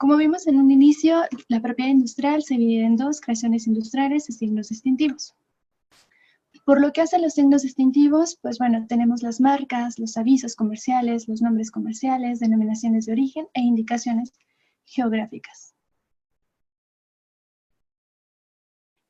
Como vimos en un inicio, la propiedad industrial se divide en dos: creaciones industriales y signos distintivos. Por lo que hace a los signos distintivos, pues bueno, tenemos las marcas, los avisos comerciales, los nombres comerciales, denominaciones de origen e indicaciones geográficas.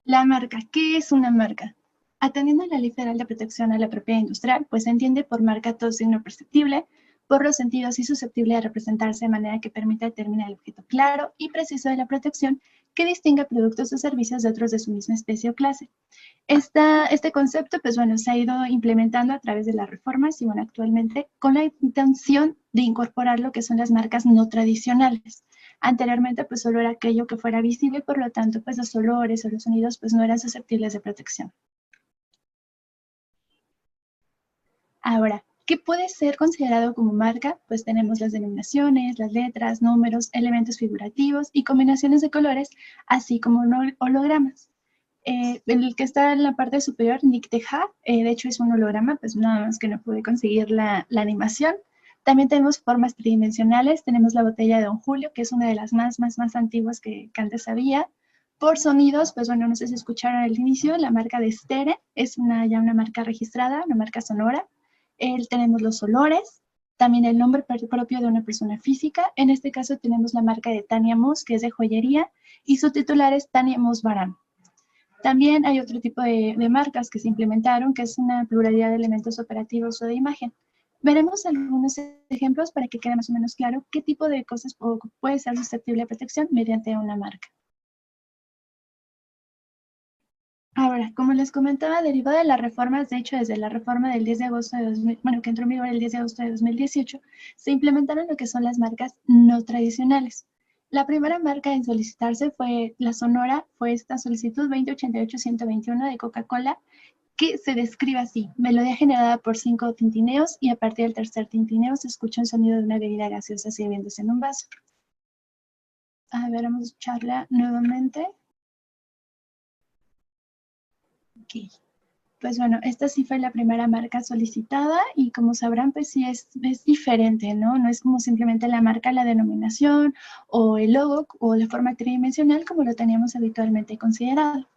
La marca, ¿qué es una marca? Atendiendo a la Ley Federal de Protección a la Propiedad Industrial, pues se entiende por marca todo signo perceptible por los sentidos y susceptible de representarse de manera que permita determinar el objeto claro y preciso de la protección que distinga productos o servicios de otros de su misma especie o clase. Este concepto, pues bueno, se ha ido implementando a través de las reformas y bueno, actualmente con la intención de incorporar lo que son las marcas no tradicionales. Anteriormente, pues solo era aquello que fuera visible, por lo tanto, pues los olores o los sonidos, pues no eran susceptibles de protección. Ahora, ¿qué puede ser considerado como marca? Pues tenemos las denominaciones, las letras, números, elementos figurativos y combinaciones de colores, así como hologramas. El que está en la parte superior, Nick Teja, de hecho es un holograma, pues nada más que no pude conseguir la animación. También tenemos formas tridimensionales, tenemos la botella de Don Julio, que es una de las más antiguas que antes había. Por sonidos, pues bueno, no sé si escucharon al inicio, la marca de Stere es ya una marca registrada, una marca sonora. Tenemos los olores, también el nombre propio de una persona física. En este caso tenemos la marca de Tania Moss, que es de joyería, y su titular es Tania Moss Baran. También hay otro tipo de marcas que se implementaron, que es una pluralidad de elementos operativos o de imagen. Veremos algunos ejemplos para que quede más o menos claro qué tipo de cosas puede ser susceptible a protección mediante una marca. Ahora, como les comentaba, derivado de las reformas, de hecho, desde la reforma del 10 de agosto de 2000, bueno, que entró en vigor el 10 de agosto de 2018, se implementaron lo que son las marcas no tradicionales. La primera marca en solicitarse fue la Sonora, fue esta solicitud 2088-121 de Coca-Cola, que se describe así: melodía generada por 5 tintineos y a partir del tercer tintineo se escucha un sonido de una bebida gaseosa sirviéndose en un vaso. A ver, vamos a escucharla nuevamente. Ok. Pues bueno, esta sí fue la primera marca solicitada y como sabrán, pues sí es diferente, ¿no? No es como simplemente la marca, la denominación o el logo o la forma tridimensional como lo teníamos habitualmente considerado.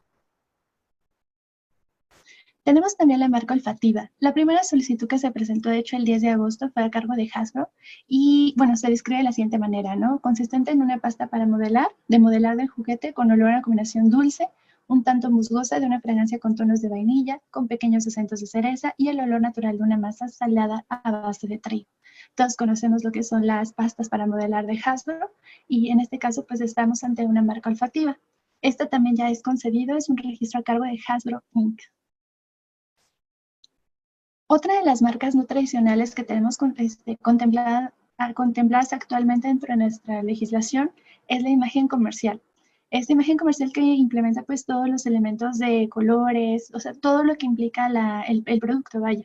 Tenemos también la marca olfativa. La primera solicitud que se presentó, de hecho, el 10 de agosto fue a cargo de Hasbro y, bueno, se describe de la siguiente manera, ¿no? Consistente en una pasta para modelar, de modelar del juguete con olor a combinación dulce, un tanto musgosa de una fragancia con tonos de vainilla, con pequeños acentos de cereza y el olor natural de una masa salada a base de trigo. Todos conocemos lo que son las pastas para modelar de Hasbro y en este caso, pues estamos ante una marca olfativa. Esta también ya es concedido, es un registro a cargo de Hasbro Inc. Otra de las marcas no tradicionales que tenemos contempladas actualmente dentro de nuestra legislación es la imagen comercial. Esta imagen comercial que implementa pues todos los elementos de colores, o sea, todo lo que implica el producto, vaya.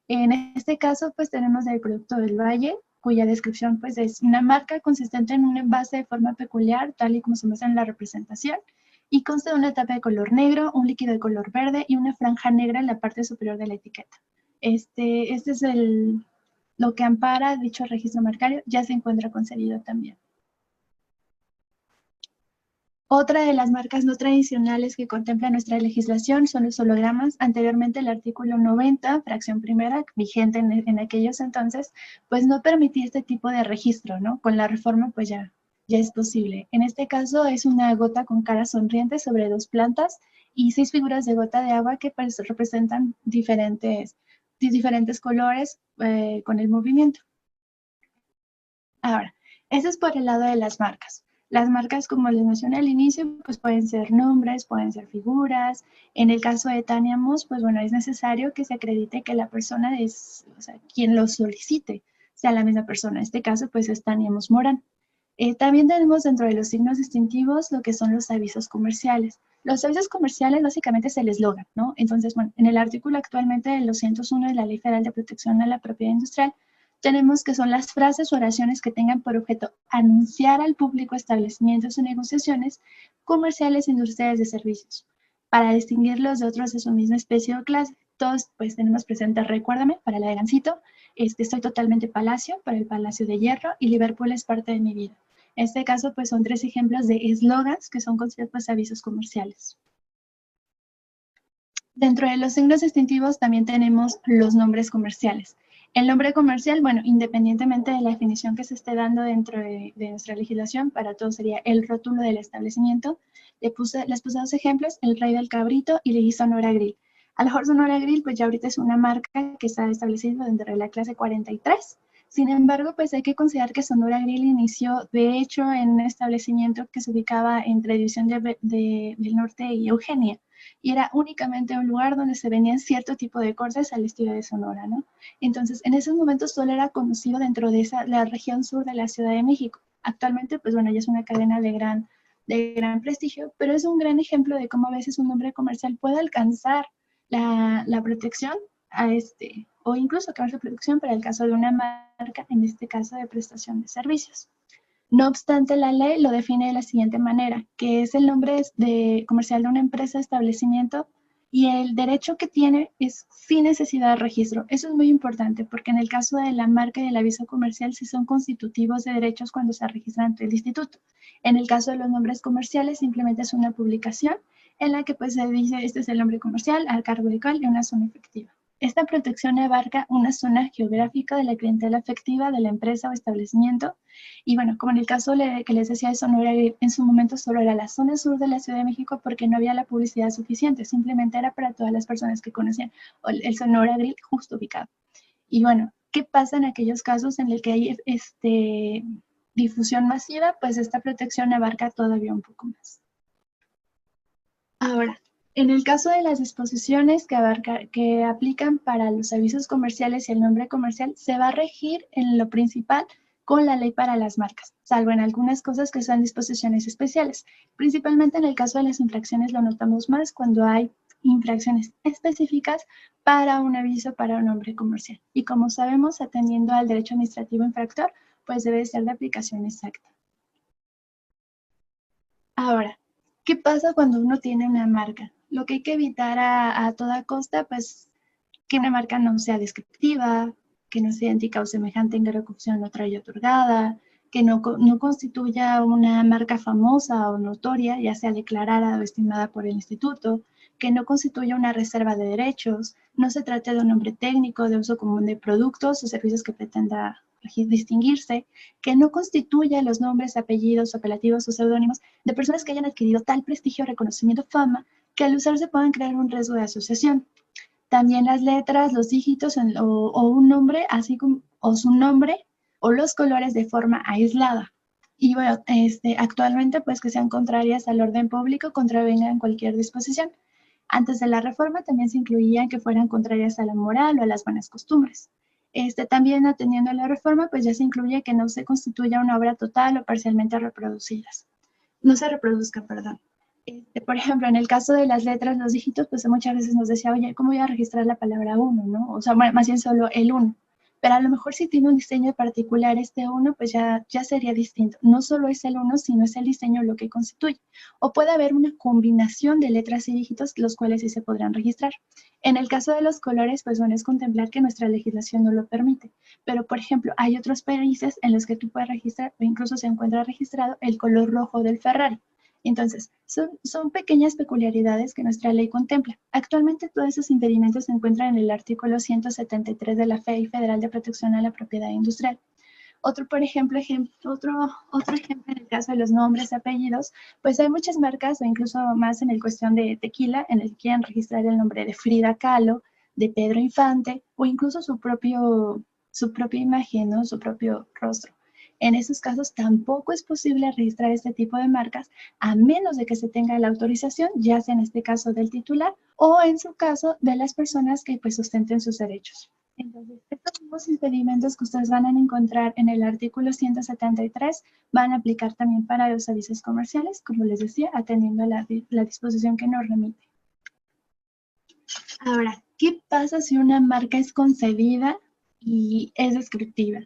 En este caso pues tenemos el producto del Valle, cuya descripción pues es una marca consistente en un envase de forma peculiar, tal y como se muestra en la representación, y consta de una tapa de color negro, un líquido de color verde y una franja negra en la parte superior de la etiqueta. Este es lo que ampara dicho registro marcario, ya se encuentra concedido también. Otra de las marcas no tradicionales que contempla nuestra legislación son los hologramas. Anteriormente el artículo 90, fracción primera, vigente en aquellos entonces, pues no permitía este tipo de registro, ¿no? Con la reforma pues ya es posible. En este caso es una gota con cara sonriente sobre 2 plantas y 6 figuras de gota de agua que pues representan diferentes colores con el movimiento. Ahora, eso es por el lado de las marcas. Las marcas, como les mencioné al inicio, pues pueden ser nombres, pueden ser figuras. En el caso de Tania Moss, pues bueno, es necesario que se acredite que la persona es, o sea, quien lo solicite, sea la misma persona. En este caso, pues es Tania Moss Morán. También tenemos dentro de los signos distintivos lo que son los avisos comerciales. Los avisos comerciales básicamente es el eslogan, ¿no? Entonces, bueno, en el artículo actualmente del 201 de la Ley Federal de Protección a la Propiedad Industrial, tenemos que son las frases o oraciones que tengan por objeto anunciar al público establecimientos o negociaciones comerciales e industriales de servicios, para distinguirlos de otros de su misma especie o clase. Todos pues tenemos presente Recuérdame para la de Gansito, Estoy totalmente Palacio para el Palacio de Hierro y Liverpool es parte de mi vida. En este caso, pues son 3 ejemplos de eslogans que son considerados pues, avisos comerciales. Dentro de los signos distintivos también tenemos los nombres comerciales. El nombre comercial, bueno, independientemente de la definición que se esté dando dentro de nuestra legislación, para todos sería el rótulo del establecimiento. Les puse 2 ejemplos, el Rey del Cabrito y de Sonora Grill. A lo mejor Sonora Grill, pues ya ahorita es una marca que está establecida dentro de la clase 43. Sin embargo, pues hay que considerar que Sonora Grill inició, de hecho, en un establecimiento que se ubicaba entre División del Norte y Eugenia. Y era únicamente un lugar donde se vendían cierto tipo de cortes al estilo de Sonora, ¿no? Entonces, en esos momentos solo era conocido dentro de la región sur de la Ciudad de México. Actualmente, pues bueno, ya es una cadena de gran prestigio, pero es un gran ejemplo de cómo a veces un nombre comercial puede alcanzar la protección o incluso acabar su protección para el caso de una marca, en este caso de prestación de servicios. No obstante, la ley lo define de la siguiente manera, que es el nombre comercial de una empresa, establecimiento, y el derecho que tiene es sin necesidad de registro. Eso es muy importante porque en el caso de la marca y del aviso comercial sí son constitutivos de derechos cuando se registran ante el instituto. En el caso de los nombres comerciales simplemente es una publicación en la que pues se dice este es el nombre comercial al cargo del cual y una suma efectiva. Esta protección abarca una zona geográfica de la clientela efectiva de la empresa o establecimiento. Y bueno, como en el caso que les decía de Sonora, en su momento solo era la zona sur de la Ciudad de México porque no había la publicidad suficiente, simplemente era para todas las personas que conocían el Sonora Grill justo ubicado. Y bueno, ¿qué pasa en aquellos casos en los que hay difusión masiva? Pues esta protección abarca todavía un poco más. Ahora, en el caso de las disposiciones que aplican para los avisos comerciales y el nombre comercial, se va a regir en lo principal con la ley para las marcas, salvo en algunas cosas que son disposiciones especiales. Principalmente en el caso de las infracciones lo notamos más cuando hay infracciones específicas para un aviso para un nombre comercial. Y como sabemos, atendiendo al derecho administrativo infractor, pues debe ser de aplicación exacta. Ahora, ¿qué pasa cuando uno tiene una marca? Lo que hay que evitar a toda costa, pues, que una marca no sea descriptiva, que no sea idéntica o semejante en opción o trae otorgada, que no constituya una marca famosa o notoria, ya sea declarada o estimada por el instituto, que no constituya una reserva de derechos, no se trate de un nombre técnico de uso común de productos o servicios que pretenda distinguirse, que no constituya los nombres, apellidos, apelativos o seudónimos de personas que hayan adquirido tal prestigio, reconocimiento, fama, que al usarse puedan crear un riesgo de asociación. También las letras, los dígitos o un nombre, así como o su nombre o los colores de forma aislada. Y bueno, actualmente pues que sean contrarias al orden público, contravengan cualquier disposición. Antes de la reforma también se incluían que fueran contrarias a la moral o a las buenas costumbres. También atendiendo a la reforma, pues ya se incluye que no se constituya una obra total o parcialmente reproducidas. No se reproduzca, perdón. Por ejemplo, en el caso de las letras, los dígitos, pues muchas veces nos decía, oye, ¿cómo voy a registrar la palabra uno, no? O sea, más bien solo el uno. Pero a lo mejor si tiene un diseño particular este uno, pues ya sería distinto. No solo es el uno, sino es el diseño lo que constituye. O puede haber una combinación de letras y dígitos, los cuales sí se podrán registrar. En el caso de los colores, pues bueno, es contemplar que nuestra legislación no lo permite. Pero, por ejemplo, hay otros países en los que tú puedes registrar, o incluso se encuentra registrado, el color rojo del Ferrari. Entonces, son pequeñas peculiaridades que nuestra ley contempla. Actualmente todos esos impedimentos se encuentran en el artículo 173 de la Ley Federal de Protección a la Propiedad Industrial. Otro ejemplo en el caso de los nombres, apellidos, pues hay muchas marcas, o incluso más en el cuestión de tequila, en el que quieren registrar el nombre de Frida Kahlo, de Pedro Infante, o incluso su propia imagen, ¿no? Su propio rostro. En esos casos tampoco es posible registrar este tipo de marcas a menos de que se tenga la autorización, ya sea en este caso del titular o en su caso de las personas que pues sustenten sus derechos. Entonces, estos mismos impedimentos que ustedes van a encontrar en el artículo 173 van a aplicar también para los avisos comerciales, como les decía, atendiendo a la disposición que nos remite. Ahora, ¿qué pasa si una marca es concebida y es descriptiva?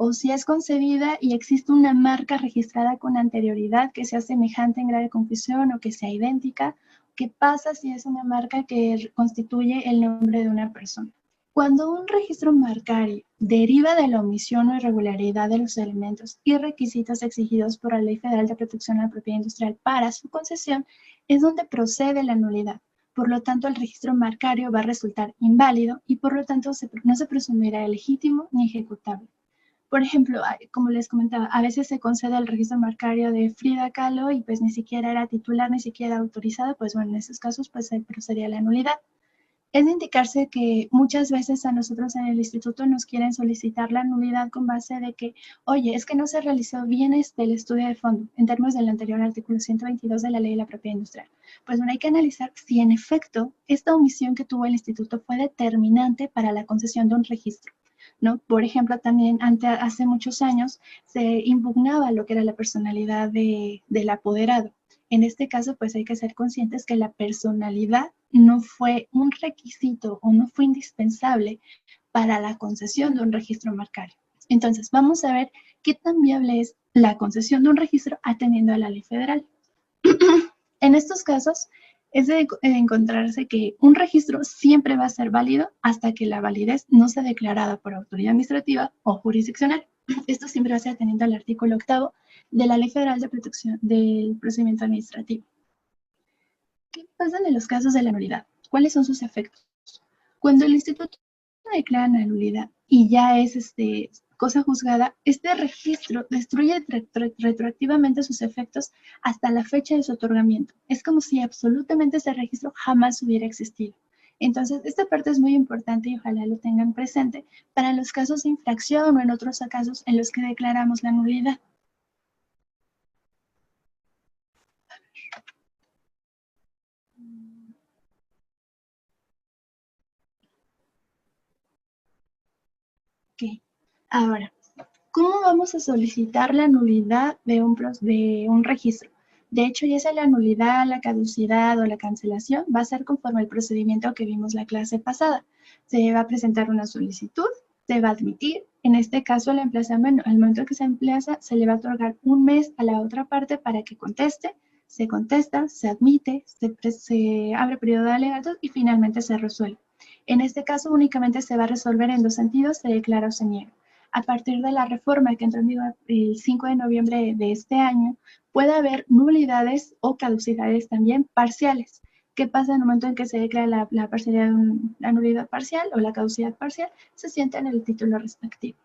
O si es concebida y existe una marca registrada con anterioridad que sea semejante en grado de confusión o que sea idéntica. ¿Qué pasa si es una marca que constituye el nombre de una persona? Cuando un registro marcario deriva de la omisión o irregularidad de los elementos y requisitos exigidos por la Ley Federal de Protección a la Propiedad Industrial para su concesión, es donde procede la nulidad. Por lo tanto, el registro marcario va a resultar inválido y por lo tanto no se presumirá legítimo ni ejecutable. Por ejemplo, como les comentaba, a veces se concede el registro marcario de Frida Kahlo y pues ni siquiera era titular, ni siquiera autorizada, pues bueno, en esos casos pues se procedería a la nulidad. Es de indicarse que muchas veces a nosotros en el instituto nos quieren solicitar la nulidad con base de que, oye, es que no se realizó bien el estudio de fondo en términos del anterior artículo 122 de la Ley de la Propiedad Industrial. Pues bueno, hay que analizar si en efecto esta omisión que tuvo el instituto fue determinante para la concesión de un registro, ¿no? Por ejemplo, también hace muchos años se impugnaba lo que era la personalidad del apoderado. En este caso, pues hay que ser conscientes que la personalidad no fue un requisito o no fue indispensable para la concesión de un registro marcario. Entonces, vamos a ver qué tan viable es la concesión de un registro atendiendo a la ley federal. En estos casos, es de encontrarse que un registro siempre va a ser válido hasta que la validez no sea declarada por autoridad administrativa o jurisdiccional. Esto siempre va a ser atendiendo al artículo 8 de la Ley Federal de Protección del Procedimiento Administrativo. ¿Qué pasa en los casos de la nulidad? ¿Cuáles son sus efectos? Cuando el instituto declara la nulidad y ya es cosa juzgada, este registro destruye retroactivamente sus efectos hasta la fecha de su otorgamiento. Es como si absolutamente ese registro jamás hubiera existido. Entonces, esta parte es muy importante y ojalá lo tengan presente para los casos de infracción o en otros casos en los que declaramos la nulidad. Ok, ahora, ¿cómo vamos a solicitar la nulidad de un registro? De hecho, ya sea la nulidad, la caducidad o la cancelación, va a ser conforme al procedimiento que vimos la clase pasada. Se va a presentar una solicitud, se va a admitir. En este caso, el emplazamiento, al momento que se emplaza, se le va a otorgar un mes a la otra parte para que conteste. Se contesta, se admite, se abre periodo de alegatos y finalmente se resuelve. En este caso, únicamente se va a resolver en dos sentidos, se declara o se niega. A partir de la reforma que entró en vigor el 5 de noviembre de este año, puede haber nulidades o caducidades también parciales. ¿Qué pasa en el momento en que se declara la nulidad parcial o la caducidad parcial? Se sienta en el título respectivo.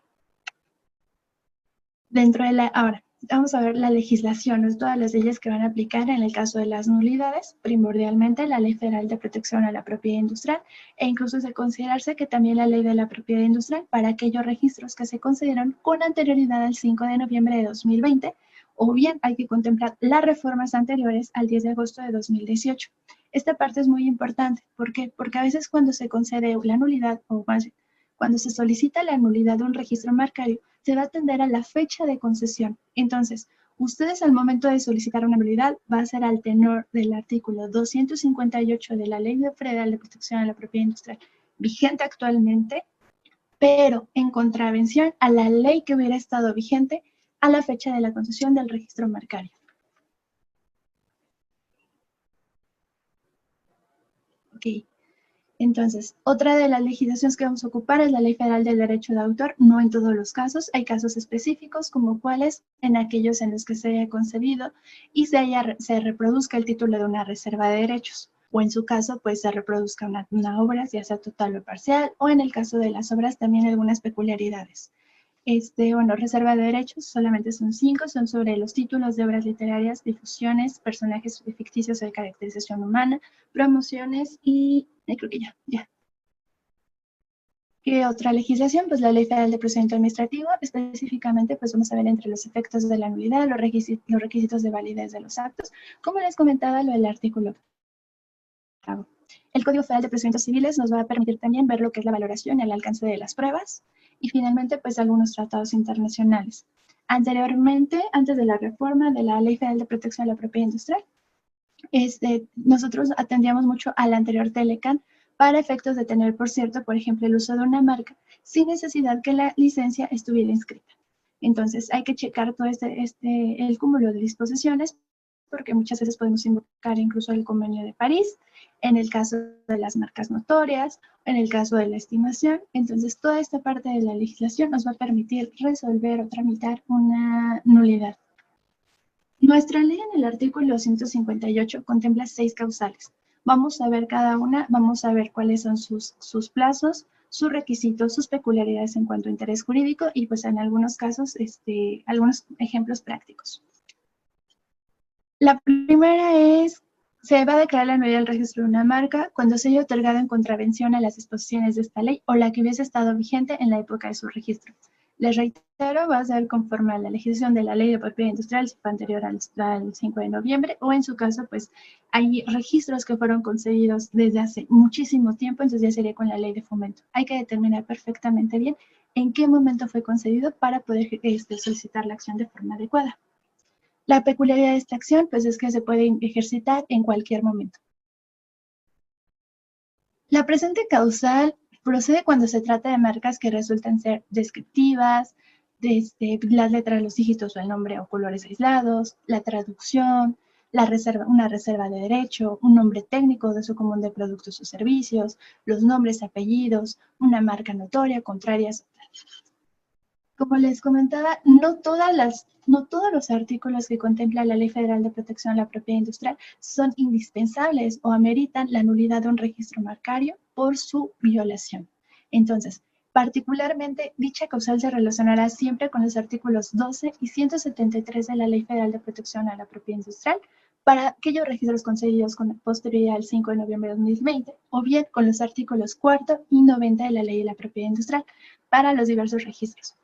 Ahora, vamos a ver la legislación, ¿no? Todas las leyes que van a aplicar en el caso de las nulidades, primordialmente la Ley Federal de Protección a la Propiedad Industrial e incluso de considerarse que también la Ley de la Propiedad Industrial para aquellos registros que se consideran con anterioridad al 5 de noviembre de 2020 o bien hay que contemplar las reformas anteriores al 10 de agosto de 2018. Esta parte es muy importante. ¿Por qué? Porque a veces cuando se concede la nulidad o más bien, cuando se solicita la nulidad de un registro marcario, se va a atender a la fecha de concesión. Entonces, ustedes al momento de solicitar una nulidad va a ser al tenor del artículo 258 de la Ley Federal de Protección a la Propiedad Industrial, vigente actualmente, pero en contravención a la ley que hubiera estado vigente a la fecha de la concesión del registro marcario. Ok. Entonces, otra de las legislaciones que vamos a ocupar es la Ley Federal del Derecho de Autor, no en todos los casos, hay casos específicos como cuáles en aquellos en los que se haya concebido y se reproduzca el título de una reserva de derechos, o en su caso, pues se reproduzca una obra, ya sea total o parcial, o en el caso de las obras también algunas peculiaridades. Bueno, reserva de derechos solamente son 5, son sobre los títulos de obras literarias, difusiones, personajes ficticios o de caracterización humana, promociones y creo que ya. ¿Qué otra legislación? Pues la Ley Federal de Procedimiento Administrativo, específicamente pues vamos a ver entre los efectos de la nulidad, los requisitos de validez de los actos, como les comentaba lo del artículo 8. El Código Federal de Procedimientos Civiles nos va a permitir también ver lo que es la valoración y el alcance de las pruebas y finalmente pues algunos tratados internacionales. Anteriormente, antes de la reforma de la Ley Federal de Protección a la Propiedad Industrial, nosotros atendíamos mucho al anterior Telecan para efectos de tener, por cierto, por ejemplo, el uso de una marca sin necesidad que la licencia estuviera inscrita. Entonces, hay que checar todo el cúmulo de disposiciones porque muchas veces podemos invocar incluso el Convenio de París, en el caso de las marcas notorias, en el caso de la estimación. Entonces, toda esta parte de la legislación nos va a permitir resolver o tramitar una nulidad. Nuestra ley en el artículo 158 contempla 6 causales. Vamos a ver cada una, vamos a ver cuáles son sus plazos, sus requisitos, sus peculiaridades en cuanto a interés jurídico y pues en algunos casos, algunos ejemplos prácticos. La primera es, se va a declarar la nulidad del registro de una marca cuando se haya otorgado en contravención a las disposiciones de esta ley o la que hubiese estado vigente en la época de su registro. Les reitero, va a ser conforme a la legislación de la Ley de Propiedad Industrial, si fue anterior al 5 de noviembre, o en su caso, pues, hay registros que fueron concedidos desde hace muchísimo tiempo, entonces ya sería con la Ley de Fomento. Hay que determinar perfectamente bien en qué momento fue concedido para poder solicitar la acción de forma adecuada. La peculiaridad de esta acción, pues, es que se puede ejercitar en cualquier momento. La presente causal procede cuando se trata de marcas que resultan ser descriptivas, las letras, los dígitos o el nombre o colores aislados, la traducción, una reserva de derecho, un nombre técnico de uso común de productos o servicios, los nombres, apellidos, una marca notoria, contrarias. Como les comentaba, no todos los artículos que contempla la Ley Federal de Protección a la Propiedad Industrial son indispensables o ameritan la nulidad de un registro marcario por su violación. Entonces, particularmente, dicha causal se relacionará siempre con los artículos 12 y 173 de la Ley Federal de Protección a la Propiedad Industrial para aquellos registros concedidos con posterioridad al 5 de noviembre de 2020, o bien con los artículos 4 y 90 de la Ley de la Propiedad Industrial para los diversos registros.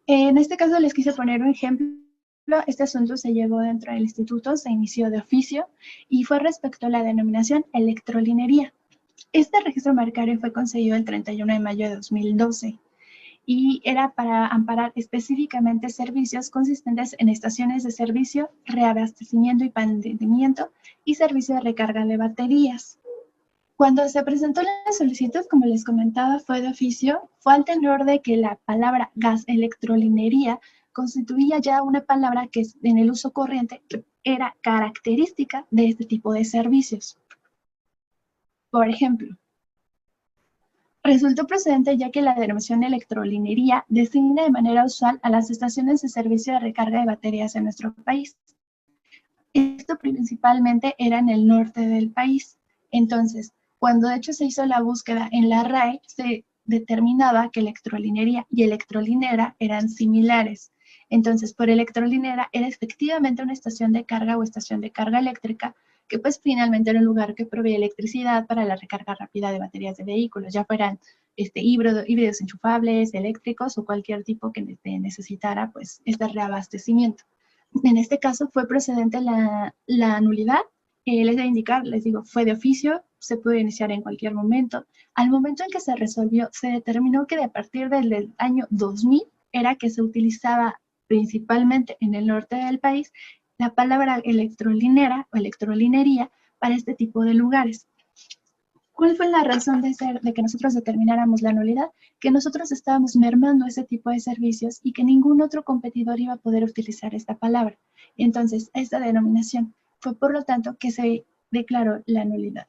En este caso les quise poner un ejemplo. Este asunto se llevó dentro del instituto, se inició de oficio y fue respecto a la denominación electrolinería. Este registro marcario fue concedido el 31 de mayo de 2012 y era para amparar específicamente servicios consistentes en estaciones de servicio, reabastecimiento y mantenimiento y servicio de recarga de baterías. Cuando se presentó la solicitud, como les comentaba, fue de oficio, fue al tenor de que la palabra gas electrolinería constituía ya una palabra que en el uso corriente era característica de este tipo de servicios. Por ejemplo, resultó procedente ya que la denominación electrolinería designa de manera usual a las estaciones de servicio de recarga de baterías en nuestro país. Esto principalmente era en el norte del país. Entonces, cuando de hecho se hizo la búsqueda en la RAE, se determinaba que electrolinería y electrolinera eran similares. Entonces, por electrolinera era efectivamente una estación de carga o estación de carga eléctrica que pues finalmente era un lugar que provee electricidad para la recarga rápida de baterías de vehículos, ya fueran híbridos enchufables, eléctricos o cualquier tipo que necesitara pues este reabastecimiento. En este caso fue procedente la nulidad. Les voy a indicar, les digo, fue de oficio, se puede iniciar en cualquier momento. Al momento en que se resolvió, se determinó que a partir del año 2000 era que se utilizaba principalmente en el norte del país la palabra electrolinera o electrolinería para este tipo de lugares. ¿Cuál fue la razón de que nosotros determináramos la nulidad? Que nosotros estábamos mermando ese tipo de servicios y que ningún otro competidor iba a poder utilizar esta palabra. Entonces, esta denominación fue por lo tanto que se declaró la nulidad.